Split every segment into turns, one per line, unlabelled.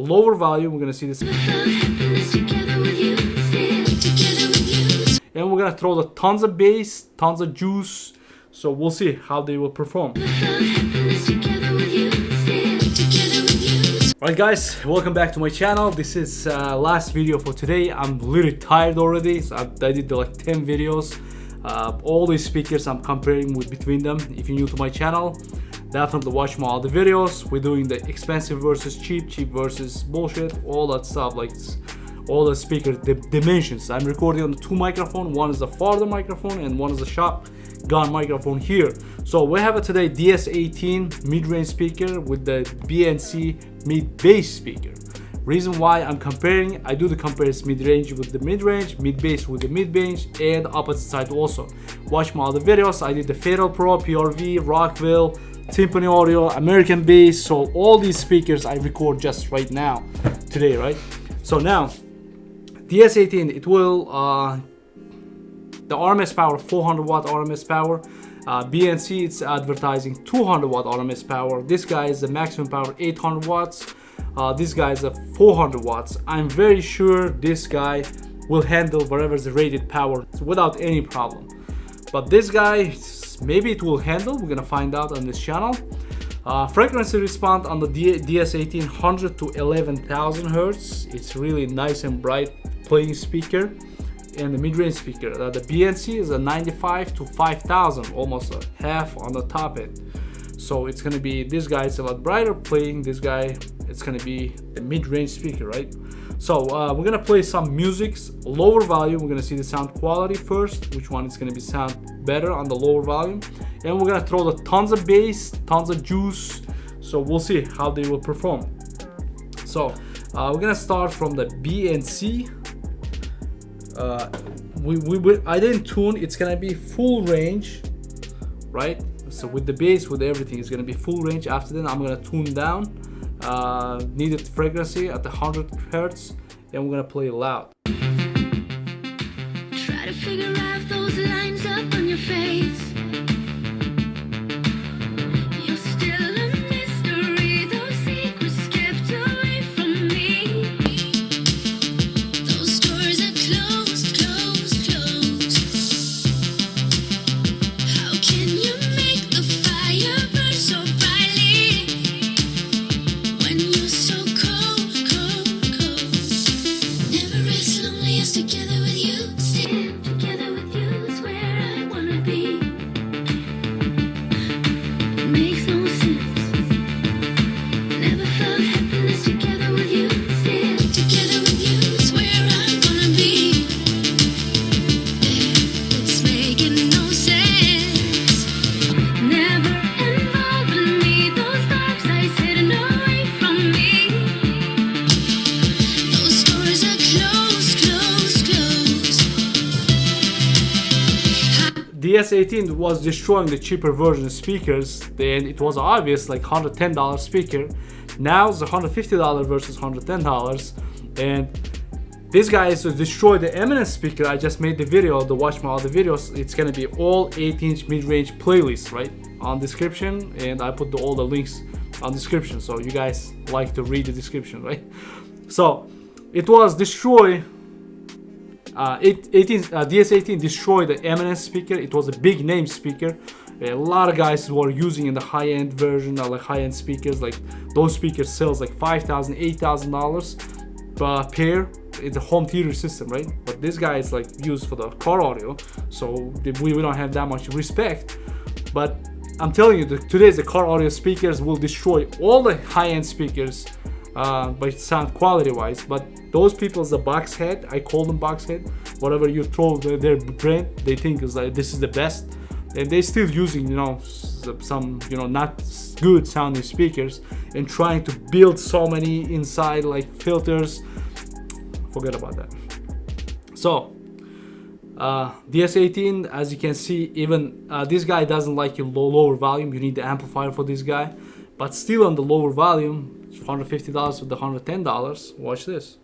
lower volume, we're gonna see this. And we're gonna throw the tons of bass, tons of juice. So we'll see how they will perform. Alright guys, welcome back to my channel. This is last video for today. I'm literally tired already. So I did like 10 videos. All these speakers I'm comparing between them. If you're new to my channel, definitely watch my other videos. We're doing the expensive versus cheap, cheap versus bullshit, all that stuff, like all the speaker dimensions. I'm recording on the two microphone. One is the farther microphone and one is the shotgun microphone here. So we have today DS18 mid-range speaker with the B&C mid-bass speaker. Reason why I'm comparing, I do the comparison mid-range with the mid-range, mid-bass with the mid-bass, and opposite side also. Watch my other videos. I did the Fatal Pro, PRV, Rockville, Timpani Audio, American Bass. So all these speakers I record just right now, today, right? So now, DS18, it will, the RMS power, 400 watt RMS power. B&C, it's advertising 200 watt RMS power. This guy is the maximum power 800 watts. This guy is a 400 watts. I'm very sure this guy will handle whatever the rated power without any problem. But this guy, maybe it will handle. We're gonna find out on this channel. Frequency response on the DS18 100 to 11,000 hertz. It's really nice and bright playing speaker. And the mid-range speaker, the B&C is a 95 to 5,000, almost a half on the top end. So it's gonna be, this guy is a lot brighter playing. This guy, it's gonna be the mid-range speaker, right? So we're gonna play some musics, lower volume. We're gonna see the sound quality first, which one is gonna be sound better on the lower volume. And we're gonna throw the tons of bass, tons of juice. So we'll see how they will perform. So we're gonna start from the B&C. I didn't tune. It's gonna be full range, right? So with the bass, with everything, it's gonna be full range. After that, I'm gonna tune down needed frequency at the 100 hertz, and we're gonna play loud.
Try to figure out those lines up on your face. You're still a mystery. Those secrets kept away from me. Those doors are closed, closed, closed. How can you make the fire burn so brightly when you're so cold, cold, cold? Never rest lonely as together with you. Stand together with you is where I wanna be. It makes no sense. Never felt happiness together with you. Stand together with you is where I wanna be. It's making no sense. Never involving me. Those dark sides hidden away from me. Those doors are closed, closed, closed.
DS18 was destroying the cheaper version speakers, and it was obvious, like $110 speaker. Now it's $150 versus $110, and this guy is to destroy the Eminence speaker. I just made the video to watch my other videos. It's gonna be all 8-inch mid-range playlist, right, on description, and I put all the links on description, so you guys like to read the description, right? So it was destroy. DS18 destroyed the Eminence speaker. It was a big name speaker. A lot of guys were using in the high-end version, like high-end speakers. Like those speakers sells like $5,000, $8,000 per pair. It's a home theater system, right? But this guy is like used for the car audio, so we don't have that much respect. But I'm telling you, today's the car audio speakers will destroy all the high-end speakers by sound quality wise. But those people, the box head, I call them box head, whatever you throw their brain, they think is like this is the best, and they still using, you know, some, you know, not good sounding speakers and trying to build so many inside like filters. Forget about that. So DS18, as you can see, even this guy doesn't like your lower volume. You need the amplifier for this guy, but still on the lower volume, it's $150 with the $110. Watch this.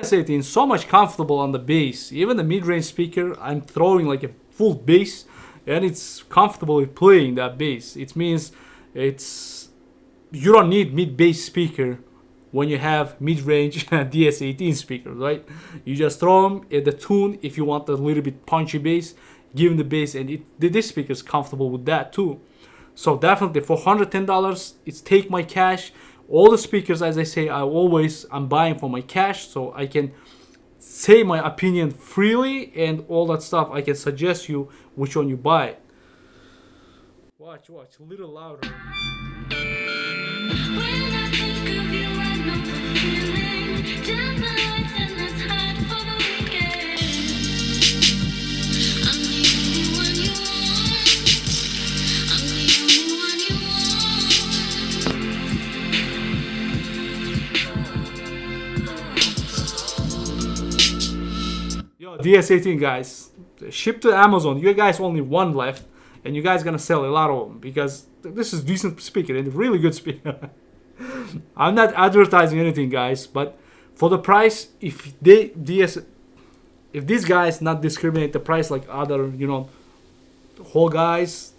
DS18 so much comfortable on the bass. Even the mid-range speaker, I'm throwing like a full bass, and it's comfortable with playing that bass. It means you don't need mid-bass speaker when you have mid-range DS18 speakers, right? You just throw them at the tune. If you want a little bit punchy bass, give them the bass, and this speaker is comfortable with that too. So definitely for $110, it's take my cash. All the speakers, as I say, I'm buying for my cash, so I can say my opinion freely and all that stuff. I can suggest you which one you buy. Watch, a little louder. Yo, DS18 guys, ship to Amazon. You guys only one left, and you guys gonna sell a lot of them because this is decent speaker and really good speaker. I'm not advertising anything, guys, but for the price, if these guys not discriminate the price like other, whole guys,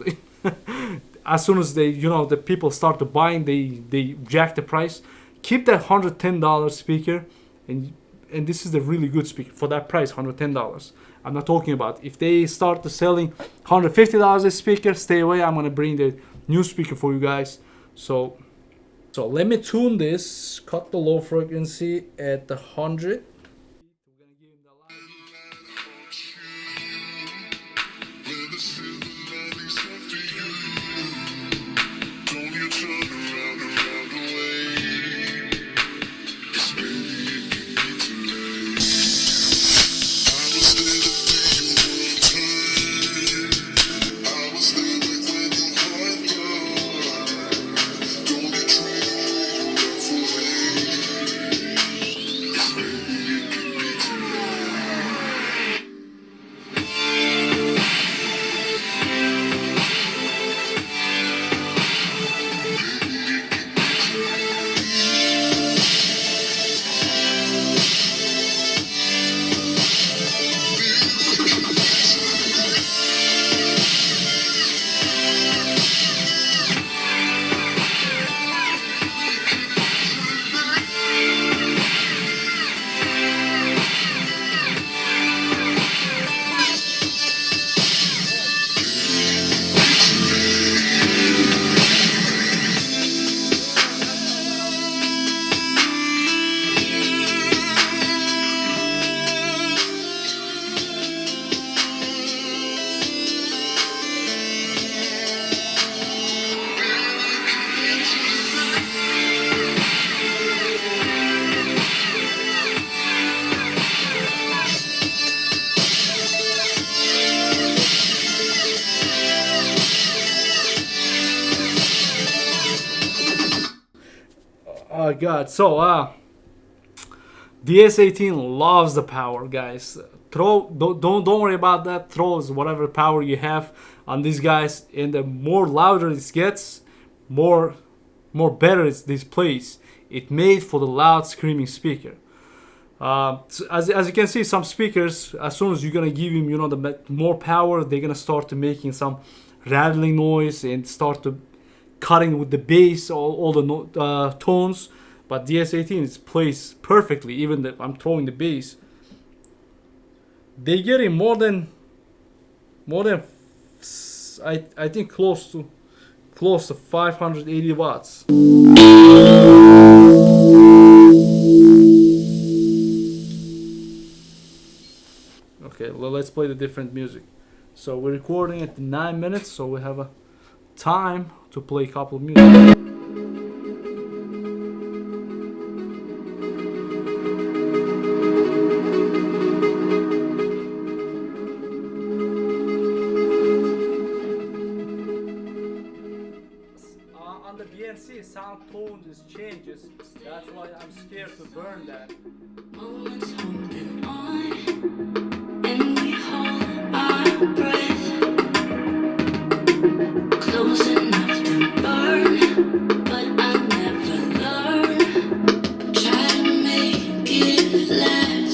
as soon as they, the people start to buying, they jack the price. Keep that $110 speaker, and this is the really good speaker for that price, $110. I'm not talking about if they start to selling $150 a speaker, stay away. I'm gonna bring the new speaker for you guys. So let me tune this, cut the low frequency at the 100. Oh god, so DS18 loves the power, guys. Don't worry about that. Throws whatever power you have on these guys, and the more louder it gets, more better it displays. It made for the loud screaming speaker. So as you can see, some speakers, as soon as you're gonna give them, the more power, they're gonna start to making some rattling noise and start to cutting with the bass, all the tones. But DS18 is plays perfectly. Even if I'm throwing the bass, they getting more than I think close to 580 watts. Okay, well, let's play the different music. So we're recording at 9 minutes, so we have a time to play a couple of music. On the B&C, sound tone just changes. That's why I'm scared to burn that.
Moments holding on, and we hold our breath, close enough to burn, but I never learn. Try to make it last.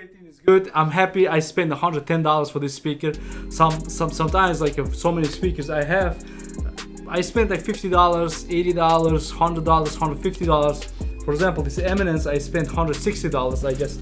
DS18 is good. I'm happy I spent $110 for this speaker. Sometimes like so many speakers I have, I spent like $50, $80, $100, $150. For example, this Eminence I spent $160, I guess.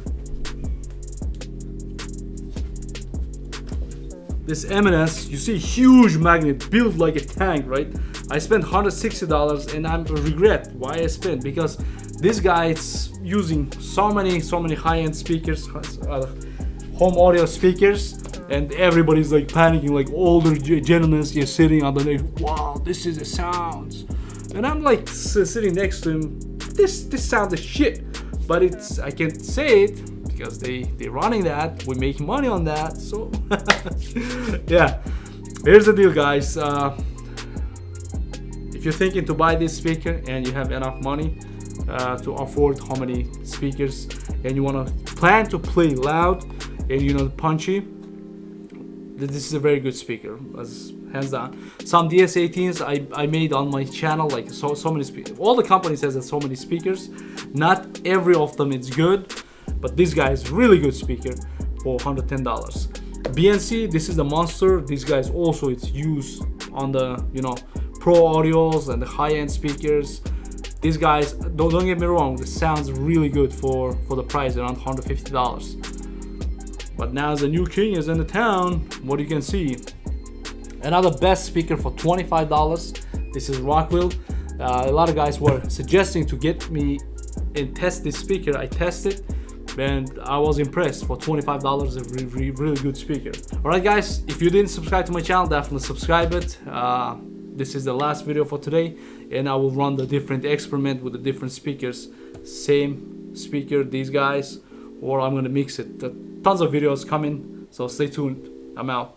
This Eminence, you see, huge magnet built like a tank, right? I spent $160 and I regret why I spent, because this guy is using so many high-end speakers, home audio speakers, and everybody's like panicking, like older gentlemen is sitting on the neck. Wow, this is the sounds, and I'm like sitting next to him. This sounds like shit, but it's, I can't say it because they're running that. We're making money on that, so yeah. Here's the deal, guys. If you're thinking to buy this speaker and you have enough money to afford how many speakers, and you want to plan to play loud and you know punchy, this is a very good speaker, as hands down. Some DS18s I made on my channel, like so many speakers. All the companies has so many speakers. Not every of them is good, but this guy is really good speaker for $110. B&C, this is the monster. These guys also, it's used on the pro audios and the high-end speakers. These guys, don't get me wrong, the sounds really good for the price, around $150. But now the new king is in the town, what you can see. Another best speaker for $25. This is Rockwell. A lot of guys were suggesting to get me and test this speaker. I tested and I was impressed. For $25, a really good speaker. Alright guys, if you didn't subscribe to my channel, definitely subscribe it. This is the last video for today, and I will run the different experiment with the different speakers. Same speaker, these guys, or I'm gonna mix it. Tons of videos coming, so stay tuned. I'm out.